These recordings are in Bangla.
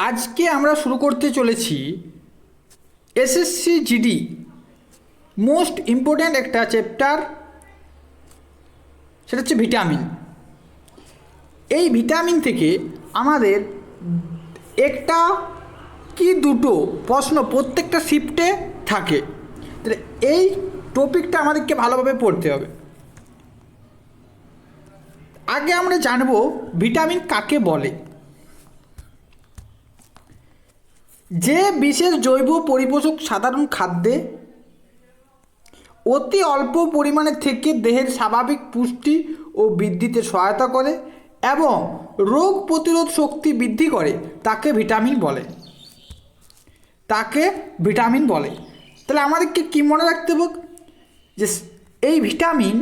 আজকে আমরা শুরু করতে চলেছি এসএসসি জিডি মোস্ট ইম্পর্ট্যান্ট একটা চ্যাপ্টার, সেটা হচ্ছে ভিটামিন। এই ভিটামিন থেকে আমাদের একটা কি দুটো প্রশ্ন প্রত্যেকটা শিফটে থাকে, তাহলে এই টপিকটা আমাদেরকে ভালোভাবে পড়তে হবে। আগে আমরা জানবো ভিটামিন কাকে বলে। যে বিশেষ জৈব পরিপোষক সাধারণ খাদ্যে অতি অল্প পরিমাণে থেকে দেহের স্বাভাবিক পুষ্টি ও বৃদ্ধিতে সহায়তা করে এবং রোগ প্রতিরোধ শক্তি বৃদ্ধি করে তাকে ভিটামিন বলে। তাহলে আমাদেরকে কী মনে রাখতে হবে যে এই ভিটামিন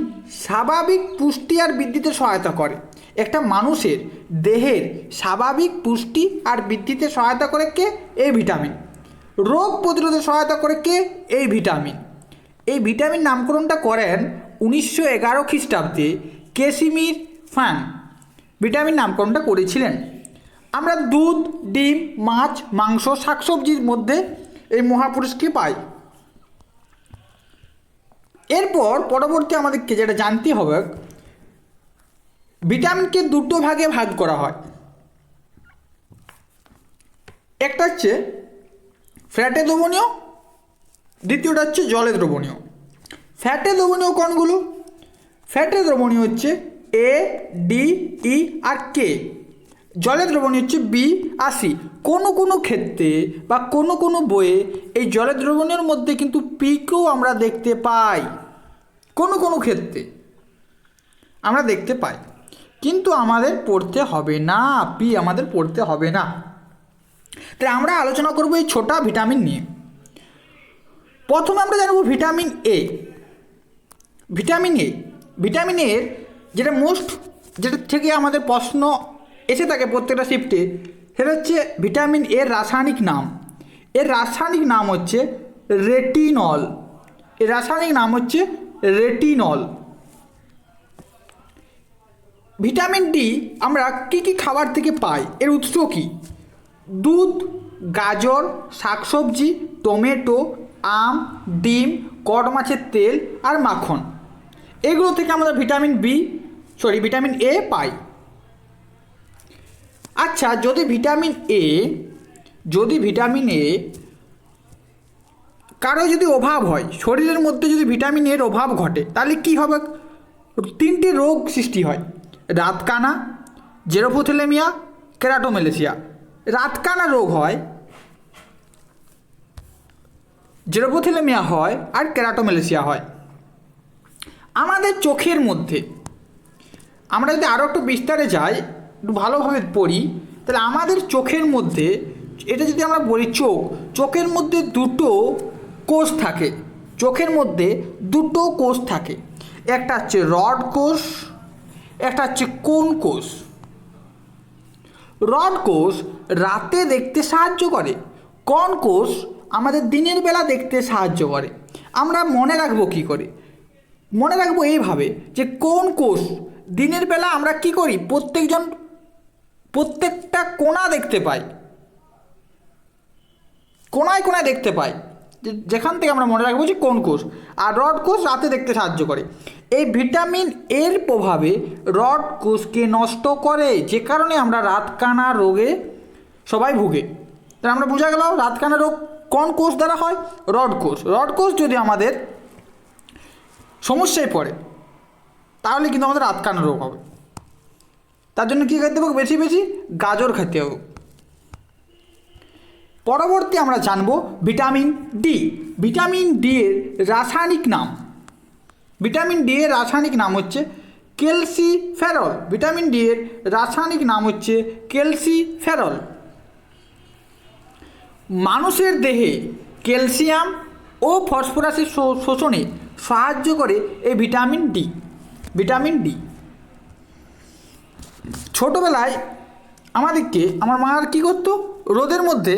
স্বাভাবিক পুষ্টি আর বৃদ্ধিতে সহায়তা করে। একটা মানুষের দেহের স্বাভাবিক পুষ্টি আর বৃদ্ধিতে সহায়তা করে কে? এই ভিটামিন। রোগ প্রতিরোধে সহায়তা করে কে? এই ভিটামিন। এই ভিটামিন নামকরণটা করেন 1911 খ্রিস্টাব্দে কেসিমির ফান ভিটামিন নামকরণটা করেছিলেন। আমরা দুধ, ডিম, মাছ, মাংস, শাকসবজির মধ্যে এই মহাপুরুষকে পাই। এরপর পরবর্তী আমাদেরকে যেটা জানতে হবে, ভিটামিনকে দুটো ভাগে ভাগ করা হয়। একটা হচ্ছে ফ্যাটে দ্রবণীয়, দ্বিতীয়টা হচ্ছে জলে দ্রবণীয়। ফ্যাটে দ্রবণীয় কোনগুলো? ফ্যাটে দ্রবণীয় হচ্ছে এ, ডি, ই আর কে। জলে দ্রবণীয় হচ্ছে বি আর সি। কোনো কোনো ক্ষেত্রে বা কোনো কোনো বইয়ে এই জলে দ্রবণীয়র মধ্যে কিন্তু পিকেও আমরা দেখতে পাই। কোনো কোনো ক্ষেত্রে আমরা দেখতে পাই, কিন্তু আমাদের পড়তে হবে না, পি আমাদের পড়তে হবে না। তাই আমরা আলোচনা করব এই ছোটা ভিটামিন নিয়ে। প্রথমে আমরা জানবো ভিটামিন এ। ভিটামিন এর যেটা থেকে আমাদের প্রশ্ন এসে থাকে প্রত্যেকটা শিফটে, সেটা হচ্ছে ভিটামিন এর রাসায়নিক নাম। এর রাসায়নিক নাম হচ্ছে রেটিনল। ভিটামিন ডি আমরা কি কি খাবার থেকে পাই? এর উৎস কি? দুধ, গাজর, শাকসবজি, টমেটো, আম, ডিম, কড মাছের তেল আর মাখন, এগুলো থেকে আমরা ভিটামিন এ পাই। আচ্ছা, যদি ভিটামিন এ কারো যদি অভাব হয়, শরীরের মধ্যে যদি ভিটামিন এর অভাব ঘটে, তাহলে কি হবে? তিনটি রোগ সৃষ্টি হয়: রাতকানা, জেরোপ্থ্যালমিয়া, কেরাটোমেলাসিয়া। রাতকানা রোগ হয়, জেরোপ্থ্যালমিয়া হয় আর কেরাটোমেলাসিয়া হয়। আমাদের চোখের মধ্যে, আমরা যদি আরও একটু বিস্তারে যাই, একটু ভালোভাবে পড়ি, তাহলে আমাদের চোখের মধ্যে, এটা যদি আমরা বলি চোখের মধ্যে দুটো কোষ থাকে। একটা হচ্ছে রড কোষ, একটা হচ্ছে কোন কোষ। রড কোষ রাতে দেখতে সাহায্য করে, কোন কোষ আমাদের দিনের বেলা দেখতে সাহায্য করে। আমরা মনে রাখবো কী করে? মনে রাখবো এইভাবে যে কোন কোষ দিনের বেলা আমরা কি করি, প্রত্যেকটা কোণা দেখতে পাই, কোণায় দেখতে পাই, যেখান থেকে আমরা মনে রাখবো যে কোন কোষ। আর রড কোষ রাতে দেখতে সাহায্য করে। এই ভিটামিন এর প্রভাবে রড কোষকে নষ্ট করে, যে কারণে আমরা রাতকানা রোগে সবাই ভুগে। তাহলে আমরা বোঝা গেল রাতকানা রোগ কোন কোষ দ্বারা হয়? রড কোষ যদি আমাদের সমস্যায় পড়ে, তাহলে কিন্তু আমাদের রাতকানা রোগ হবে। তার জন্য কী খেতে হবে? বেশি বেশি গাজর খেতে হবে। পরবর্তী আমরা জানবো ভিটামিন ডি। ভিটামিন ডি এর রাসায়নিক নাম হচ্ছে ক্যালসিফেরল। মানুষের দেহে ক্যালসিয়াম ও ফসফরাসের শোষণে সাহায্য করে এই ভিটামিন ডি। ছোটোবেলায় আমার মা কী করতো? রোদের মধ্যে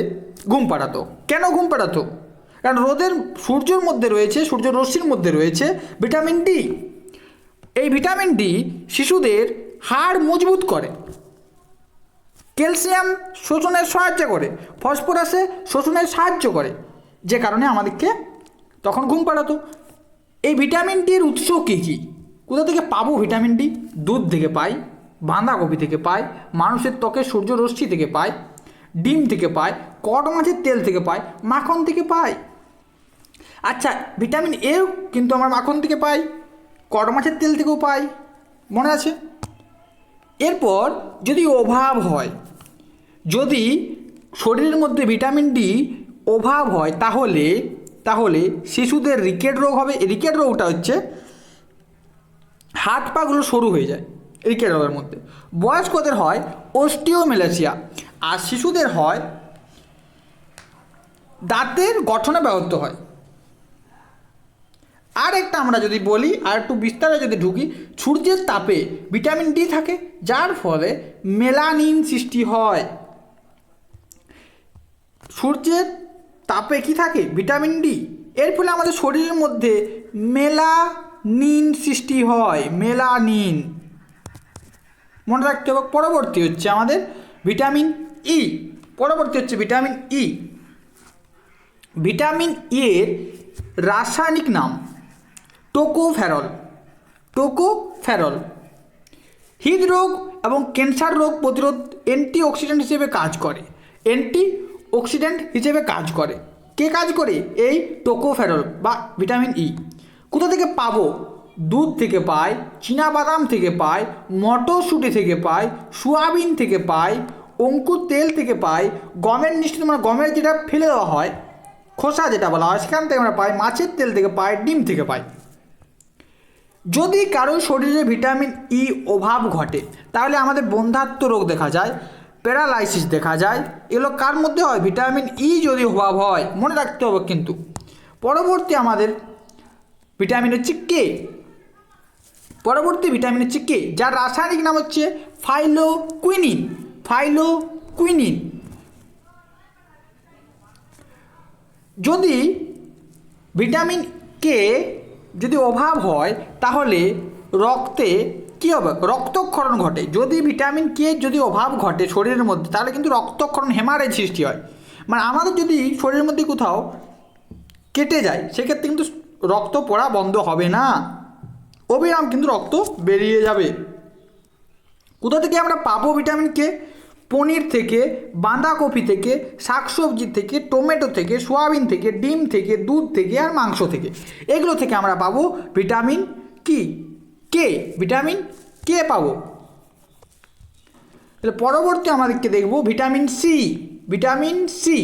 ঘুম পাড়াতো। কেন ঘুম পাড়াতো? কারণ সূর্য রশ্মির মধ্যে রয়েছে ভিটামিন ডি। এই ভিটামিন ডি শিশুদের হাড় মজবুত করে। ক্যালসিয়াম শোষণে সাহায্য করে, ফসফরাসে শোষণে সাহায্য করে, যে কারণে আমাদেরকে তখন ঘুম পাড়াতো। এই ভিটামিন ডির উৎস কী কী, কোথা থেকে পাবো ভিটামিন ডি? দুধ থেকে পাই, বাঁধাকপি থেকে পাই, মানুষের ত্বকে সূর্যরশ্মি থেকে পাই, ডিম থেকে পাই, কড মাছের তেল থেকে পাই, মাখন থেকে পাই। আচ্ছা, ভিটামিন এও কিন্তু আমরা মাখন থেকে পাই, কড মাছের তেল থেকেও পাই, মনে আছে? এরপর যদি অভাব হয়, যদি শরীরের মধ্যে ভিটামিন ডি অভাব হয়, তাহলে তাহলে শিশুদের রিকেট রোগ হবে। রিকেট রোগটা হচ্ছে হাত পাগুলো সরু হয়ে যায় রিকেট রোগের মধ্যে। বয়স্কদের হয় অস্টিওমেলাসিয়া, আর শিশুদের হয় দাঁতের গঠনে ব্যাহত হয়। আর একটা আমরা যদি বলি, আর একটু বিস্তারে যদি ঢুকি, সূর্যের তাপে ভিটামিন ডি থাকে, যার ফলে মেলানিন সৃষ্টি হয়। সূর্যের তাপে কি থাকে? Vitamin D. এর ফলে আমাদের শরীরের মধ্যে মেলানিন সৃষ্টি হয়, মেলানিন, মনে রাখতে হবে। পরবর্তী হচ্ছে আমাদের ভিটামিন ই। পরবর্তী হচ্ছে ভিটামিন ই। ভিটামিন ই এর রাসায়নিক নাম টোকোফেরল। টোকোফেরল হৃদরোগ এবং ক্যান্সার রোগ প্রতিরোধ অ্যান্টিঅক্সিডেন্ট হিসেবে কাজ করে। অ্যান্টিঅক্সিডেন্ট হিসেবে কাজ করে। কে কাজ করে? এই টোকোফেরল বা ভিটামিন ই। কোথা থেকে পাবো? দুধ থেকে পাই, চীনাবাদাম থেকে পাই, মটরশুঁটি থেকে পাই, সোয়াবিন থেকে পাই, অঙ্কুর তেল থেকে পাই, গমের নিশ্চিত মানে গমের যেটা ফেলে দেওয়া হয়, খোসা যেটা বলা হয়, সেখান থেকে আমরা পাই, মাছের তেল থেকে পাই, ডিম থেকে পাই। যদি কারো শরীরে ভিটামিন ই অভাব ঘটে, তাহলে আমাদের বন্ধ্যাত্ব রোগ দেখা যায়, প্যারালাইসিস দেখা যায়। এগুলো কার মধ্যে হয়? ভিটামিন ই যদি অভাব হয়, মনে রাখতে হবে কিন্তু। পরবর্তী আমাদের ভিটামিন হচ্ছে কে। পরবর্তী ভিটামিন হচ্ছে কে, যার রাসায়নিক নাম হচ্ছে ফাইলোকুইনিন। ফাইলোকুইনিন। যদি ভিটামিন কে যদি অভাব হয়, তাহলে রক্তে কী হবে? রক্তক্ষরণ ঘটে। যদি ভিটামিন কে যদি অভাব ঘটে শরীরের মধ্যে, তাহলে কিন্তু রক্তক্ষরণ, হেমারেজ সৃষ্টি হয়। মানে আমাদের যদি শরীরের মধ্যে কোথাও কেটে যায়, সেক্ষেত্রে কিন্তু রক্ত পড়া বন্ধ হবে না, অবিরাম কিন্তু রক্ত বেরিয়ে যাবে। কোথা থেকে আমরা পাবো ভিটামিন কে? পনির থেকে, বাঁধাকপি থেকে, শাকসবজি থেকে, টমেটো থেকে, সোয়াবিন থেকে, ডিম থেকে, দুধ থেকে আর মাংস থেকে। এগুলো থেকে আমরা পাবো ভিটামিন কি? কে। ভিটামিন কে পাবো। তাহলে পরবর্তী আমাদেরকে দেখব vitamin C. Vitamin C.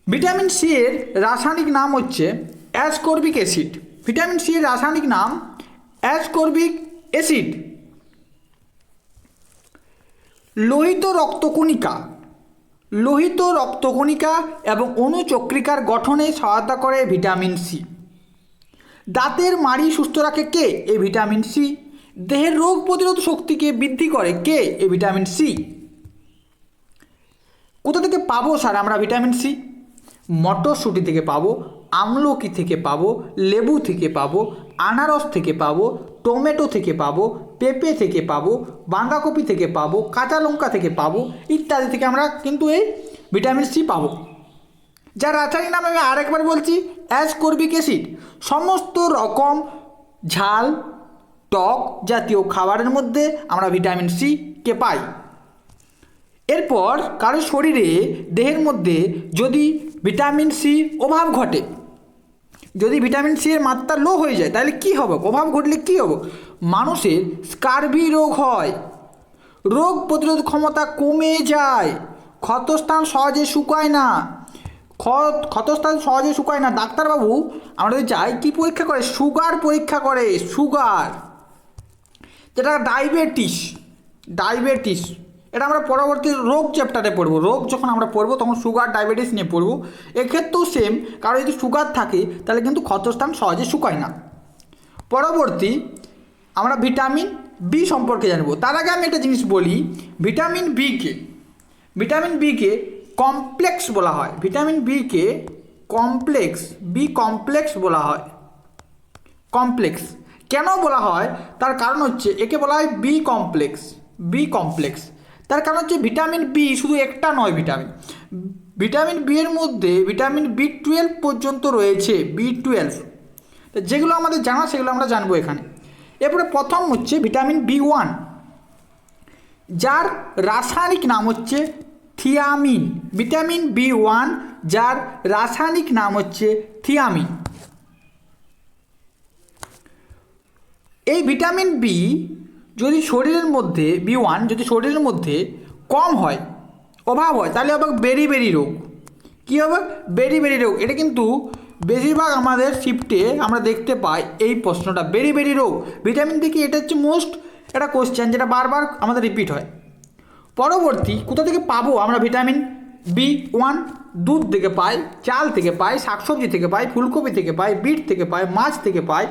Vitamin C এর রাসায়নিক নাম হচ্ছে অ্যাসকর্বিক অ্যাসিড। ভিটামিন সি এর রাসায়নিক নাম অ্যাসকর্বিক অ্যাসিড। লোহিত রক্তকণিকা, লোহিত রক্তকণিকা এবং অণুচক্রিকার গঠনে সহায়তা করে ভিটামিন সি। দাঁতের মাড়ি সুস্থ রাখে কে? এই ভিটামিন সি। দেহের রোগ প্রতিরোধ শক্তিকে বৃদ্ধি করে কে? এই ভিটামিন সি। কোথা থেকে পাবো স্যার আমরা ভিটামিন সি? মটরশুঁটি থেকে পাবো, আমলকি থেকে পাবো, লেবু থেকে পাবো, আনারস থেকে পাবো, টমেটো থেকে পাবো, পেঁপে থেকে পাবো, বাঁধাকপি থেকে পাবো, কাঁচা লঙ্কা থেকে পাবো, ইত্যাদি থেকে আমরা কিন্তু এই ভিটামিন সি পাবো। যার রাসায়নিক নাম আমি আরেকবার বলছি, অ্যাসকর্বিক অ্যাসিড। সমস্ত রকম ঝাল, টক জাতীয় খাবারের মধ্যে আমরা ভিটামিন সি কে পাই। এরপর কারো শরীরে, দেহের মধ্যে যদি ভিটামিন সি অভাব ঘটে, যদি ভিটামিন সি এর মাত্রা লো হয়ে যায়, তাহলে কি হবে? অভাব ঘটলে কি হবে? মানুষের স্কারভি রোগ হয়, রোগ প্রতিরোধ ক্ষমতা কমে যায়, ক্ষতস্থান সহজে শুকায় না। ক্ষতস্থান সহজে শুকায় না। ডাক্তারবাবু আমরা যদি যাই, কী পরীক্ষা করে? সুগার পরীক্ষা করে। সুগার, যেটা ডায়াবেটিস। ডায়াবেটিস এটা আমরা পরবর্তী রোগ চ্যাপ্টারে পড়বো। রোগ যখন আমরা পড়বো তখন সুগার, ডায়াবেটিস নিয়ে পড়বো। এক্ষেত্রেও সেম, কারণ যদি সুগার থাকে তাহলে কিন্তু ক্ষতস্থান সহজে শুকায় না। পরবর্তী আমরা ভিটামিন বি সম্পর্কে জানবো। তার আগে আমি একটা জিনিস বলি, ভিটামিন বিকে, ভিটামিন বিকে কমপ্লেক্স বলা হয়। ভিটামিন বিকে কমপ্লেক্স, বি কমপ্লেক্স বলা হয়। কমপ্লেক্স কেন বলা হয়? তার কারণ হচ্ছে একে বলা হয় বি কমপ্লেক্স। বি কমপ্লেক্স তার কারণ হচ্ছে ভিটামিন বি শুধু একটা নয়, ভিটামিন বি এর মধ্যে ভিটামিন বি12 পর্যন্ত রয়েছে, বি12। তো যেগুলো আমাদের জানা সেগুলো আমরা জানবো এখানে। এরপরে প্রথম হচ্ছে ভিটামিন বি1, যার রাসায়নিক নাম হচ্ছে থিয়ামিন। ভিটামিন বি1 যার রাসায়নিক নাম হচ্ছে থিয়ামিন। এই ভিটামিন বি যদি শরীরের মধ্যে বি1 যদি শরীরের মধ্যে কম হয়, অভাব হয়, তাহলে হবে বেরি রোগ। কী হবে? বেরি রোগ। এটা কিন্তু বেশিরভাগ আমাদের শিফটে আমরা দেখতে পাই এই প্রশ্নটা, বেরি রোগ ভিটামিন থেকে। এটা হচ্ছে মোস্ট একটা কোশ্চেন যেটা বারবার আমাদের রিপিট হয়। পরবর্তী, কোথা থেকে পাবো আমরা ভিটামিন বি1? দুধ থেকে পাই, চাল থেকে পাই, শাকসবজি থেকে পাই, ফুলকপি থেকে পাই, বিট থেকে পাই, মাছ থেকে পাই,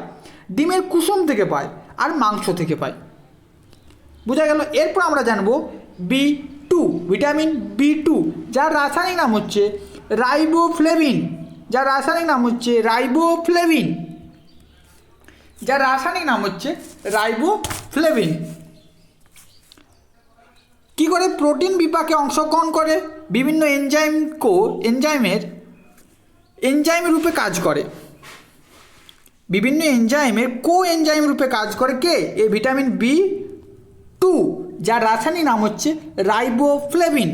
ডিমের কুসুম থেকে পাই, আর মাংস থেকে পাই। বোঝা গেল? এরপর আমরা জানবো বি2, ভিটামিন বি2 যার রাসায়নিক নাম হচ্ছে রাইবোফ্লেভিন। যার রাসায়নিক নাম হচ্ছে রাইবোফ্লেভিন। যার রাসায়নিক নাম হচ্ছে রাইবোফ্লেভিন। কি করে? প্রোটিন বিপাকে অংশগ্রহণ করে, বিভিন্ন এনজাইম রূপে কাজ করে, বিভিন্ন এনজাইমের এনজাইম রূপে কাজ করে কে? এই ভিটামিন বি2, যার রাসায়নিক নাম হচ্ছে রাইবোফ্লেভিন।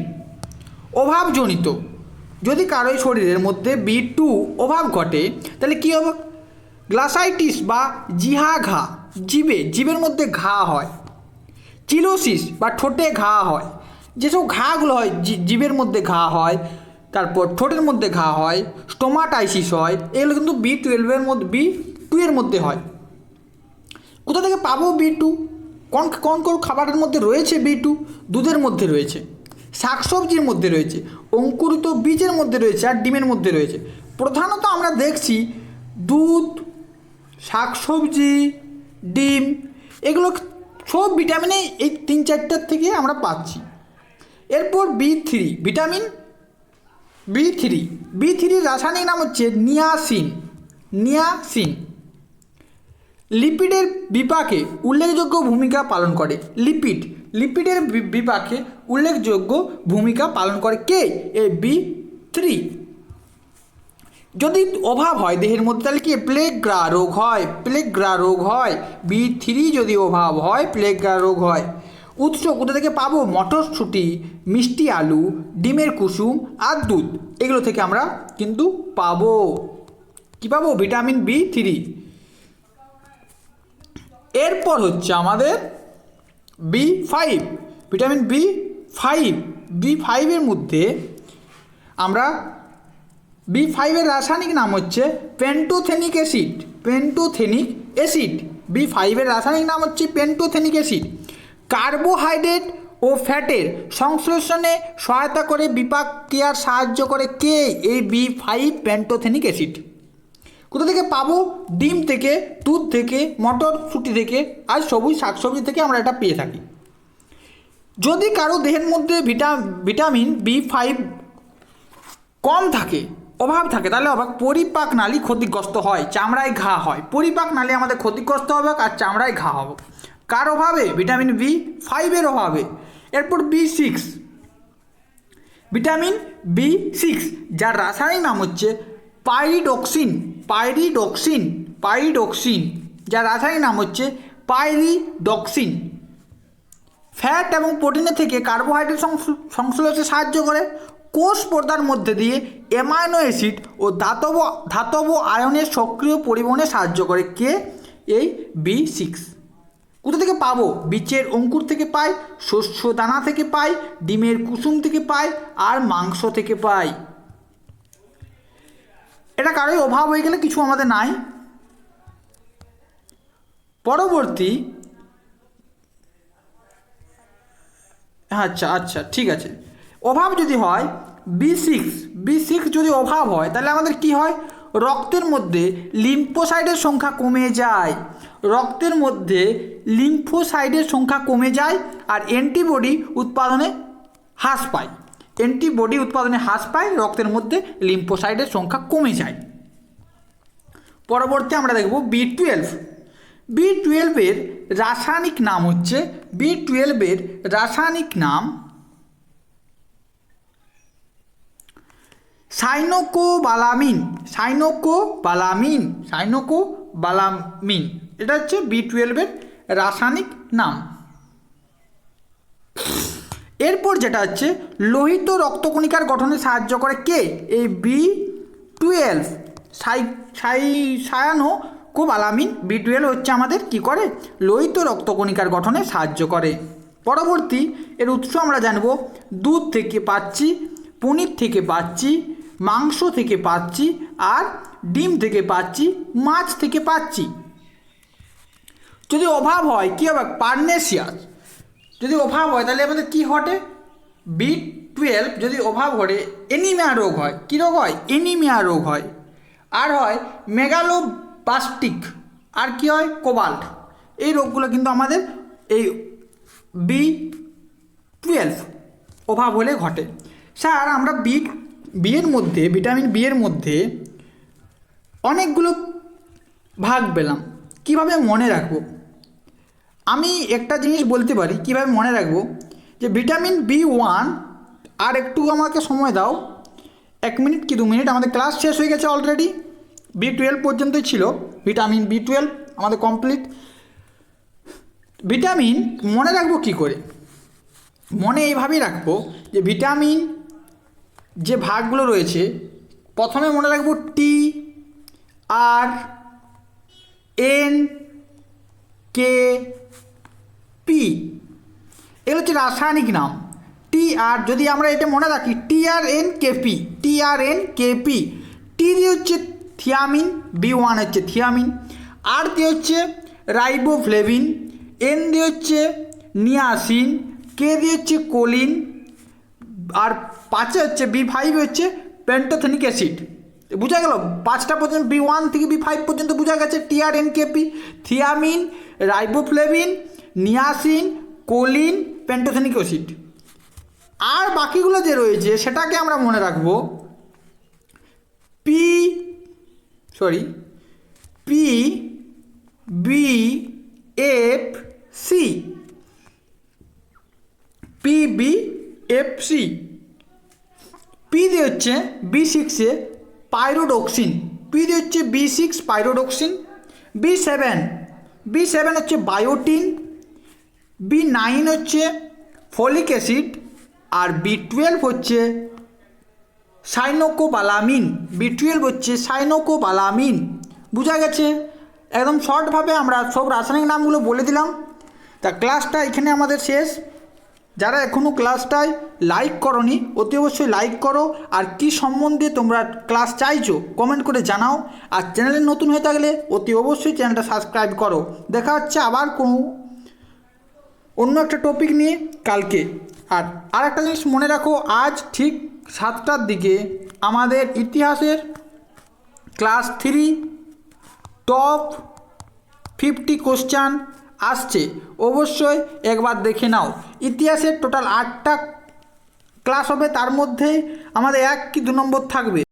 অভাবজনিত, যদি কারো শরীরের মধ্যে বি2 অভাব ঘটে তাহলে কী হবে? গ্লাসাইটিস বা জিহা জীবের মধ্যে ঘা হয়, চিলোসিস বা ঠোঁটে ঘা হয়। যেসব ঘাগুলো হয়, জীবের মধ্যে ঘা হয়, তারপর ঠোঁটের মধ্যে ঘা হয়, স্টোমাটাইসিস হয়, এগুলো কিন্তু বি2 এর মধ্যে হয়। কোথা থেকে পাবো বি2? কোন খাবারের মধ্যে রয়েছে বি2? দুধের মধ্যে রয়েছে, শাকসবজির মধ্যে রয়েছে, অঙ্কুরিত বীজের মধ্যে রয়েছে, আর ডিমের মধ্যে রয়েছে। প্রধানত আমরা দেখছি দুধ, শাকসবজি, ডিম, এগুলো সব ভিটামিনে এই 3-4টার থেকে আমরা পাচ্ছি। এরপর বি3, ভিটামিন বি3 রাসায়নিক নাম হচ্ছে নিয়াসিন। লিপিডের বিপাকে উল্লেখযোগ্য ভূমিকা পালন করে। লিপিডের বিপাকে উল্লেখযোগ্য ভূমিকা পালন করে কে? এই বি3। যদি অভাব হয় দেহের মধ্যে তাহলে কি প্লেগরা রোগ হয়। বি3 যদি অভাব হয় প্লেগরা রোগ হয়। উৎস কোথা থেকে পাবো? মটরশুঁটি, মিষ্টি আলু, ডিমের কুসুম আর দুধ, এগুলো থেকে আমরা কিন্তু পাবো। কি পাবো? ভিটামিন বি3। এরপর হচ্ছে আমাদের বি5, ভিটামিন বি5 এর মধ্যে আমরা বি5 রাসায়নিক নাম হচ্ছে পেন্টোথেনিক অ্যাসিড। বি5 রাসায়নিক নাম হচ্ছে পেন্টোথেনিক অ্যাসিড। কার্বোহাইড্রেট ও ফ্যাটের সংশ্লেষণে সহায়তা করে, বিপাক ক্রিয়ার সাহায্য করে কে? এই বি5 পেন্টোথেনিক অ্যাসিড। কোথা থেকে পাবো? ডিম থেকে, দুধ থেকে, মটরশুঁটি থেকে, আর সবুজ শাকসবজি থেকে আমরা এটা পেয়ে থাকি। যদি কারো দেহের মধ্যে ভিটামিন বি5 কম থাকে, অভাব থাকে, তাহলে পরিপাক নালী ক্ষতিগ্রস্ত হয়, চামড়ায় ঘা হয়। পরিপাক নালী আমাদের ক্ষতিগ্রস্ত হবে আর চামড়ায় ঘা হবে। কার অভাবে? ভিটামিন বি5 অভাবে। এরপর বি6, ভিটামিন বি6 যার রাসায়নিক নাম হচ্ছে পাইরিডক্সিন, যার রাসায়নিক নাম হচ্ছে পাইরিডক্সিন। ফ্যাট এবং প্রোটিনের থেকে কার্বোহাইড্রেট সংশ্লেষে সাহায্য করে। কোষ পর্দার মধ্যে দিয়ে অ্যামাইনো অ্যাসিড ও ধাতব আয়নের সক্রিয় পরিবহনে সাহায্য করে কে? এই বি6। কোথা থেকে পাবো? বীজের অঙ্কুর থেকে পাই, শস্য দানা থেকে পাই, ডিমের কুসুম থেকে পাই, আর মাংস থেকে পাই। এটা কারোই অভাব হয়ে গেলে কিছু আমাদের নাই। পরবর্তী, আচ্ছা ঠিক আছে। অভাব যদি হয় বি6 যদি অভাব হয় তাহলে আমাদের কি হয়? রক্তের মধ্যে লিম্ফোসাইটের সংখ্যা কমে যায়, আর অ্যান্টিবডি উৎপাদনে হ্রাস পায়। রক্তের মধ্যে লিম্ফোসাইটের সংখ্যা কমে যায়। পরবর্তী আমরা দেখব বি12 এর রাসায়নিক নাম হচ্ছে সাইনোকোবালামিন, সাইনোকোবালামিন এটা হচ্ছে B12-এর রাসায়নিক নাম। এরপর যেটা হচ্ছে লোহিত রক্তকণিকার গঠনে সাহায্য করে কে? এই B12 সায়ানোকোবালামিন B12 হচ্ছে আমাদের কি করে? লোহিত রক্তকণিকার গঠনে সাহায্য করে। পরবর্তী এর উৎস আমরা জানব, দুধ থেকে পাচ্ছি, পনির থেকে পাচ্ছি, মাংস থেকে পাচ্ছি, আর ডিম থেকে পাচ্ছি, মাছ থেকে পাচ্ছি। যদি অভাব হয় কী হবে? পার্নেসিয়াস। যদি অভাব হয় তাহলে আমাদের কী ঘটে? B12 যদি অভাব ঘটে এনিমিয়া রোগ হয়। কী রোগ হয়? এনিমিয়া রোগ হয়। আর হয় মেগালোবাস্টিক, আর কি হয়? কোবাল্ট। এই রোগগুলো কিন্তু আমাদের এই B12 অভাব হলে ঘটে। স্যার আমরা এর মধ্যে ভিটামিন বি এর মধ্যে অনেকগুলো ভাগ পেলাম, কিভাবে মনে রাখবো? আমি একটা জিনিস বলতে পারি কিভাবে মনে রাখবো, যে ভিটামিন B1, আর একটু আমাকে সময় দাও, 1 মিনিট কি 2 মিনিট, আমাদের ক্লাস শেষ হয়ে গেছে অলরেডি। B12 পর্যন্তই ছিল, ভিটামিন B12 আমাদের কমপ্লিট। ভিটামিন মনে রাখবো কী করে? মনে এইভাবেই রাখবো যে ভিটামিন যে ভাগগুলো রয়েছে, প্রথমে মনে রাখবো TRNKP, এগুলো হচ্ছে রাসায়নিক নাম। যদি আমরা এটা মনে রাখি TRNKP, টি দিয়ে হচ্ছে থিয়ামিন, B1 হচ্ছে থিয়ামিন, আর দিয়ে হচ্ছে রাইবোফ্লেভিন, N দিয়ে হচ্ছে নিয়াসিন, K দিয়ে হচ্ছে কোলিন, আর 5 হচ্ছে B5 হচ্ছে পেন্টোথেনিক অ্যাসিড। বোঝা গেল? 5টা পর্যন্ত B1 থেকে B5 পর্যন্ত বোঝা গেছে। TRNKP, thiamine, riboflavin, niacin, choline, pantothenic acid. আর বাকিগুলো যে রয়েছে সেটাকে আমরা মনে রাখবো PBFC। পি দিয়ে হচ্ছে B6 পাইরোডক্সিন, পি দিয়ে হচ্ছে B6 পাইরোডক্সিন। B7 হচ্ছে বায়োটিন, B9 হচ্ছে ফলিক অ্যাসিড, আর B12 হচ্ছে সাইনোকোবালামিন। বোঝা গেছে? একদম শর্টভাবে আমরা সব রাসায়নিক নামগুলো বলে দিলাম। তা ক্লাসটা এখানে আমাদের শেষ। যারা এখনও ক্লাসটায় লাইক করোনি অতি অবশ্যই লাইক করো, আর কি সম্বন্ধে তোমরা ক্লাস চাইছো কমেন্ট করে জানাও। আর চ্যানেলে নতুন হয়ে থাকলে অতি অবশ্যই চ্যানেলটা সাবস্ক্রাইব করো। দেখা হচ্ছে আবার কোনো অন্য একটা টপিক নিয়ে কালকে। আর একটা জিনিস মনে রাখো, আজ ঠিক 7টার দিকে আমাদের ইতিহাসের ক্লাস 3 টপ 50 কোশ্চান আসছে, অবশ্যই একবার দেখে নাও। ইতিহাসের টোটাল 8টা ক্লাস হবে, তার মধ্যে আমাদের 1 কি 2 নম্বর থাকবে।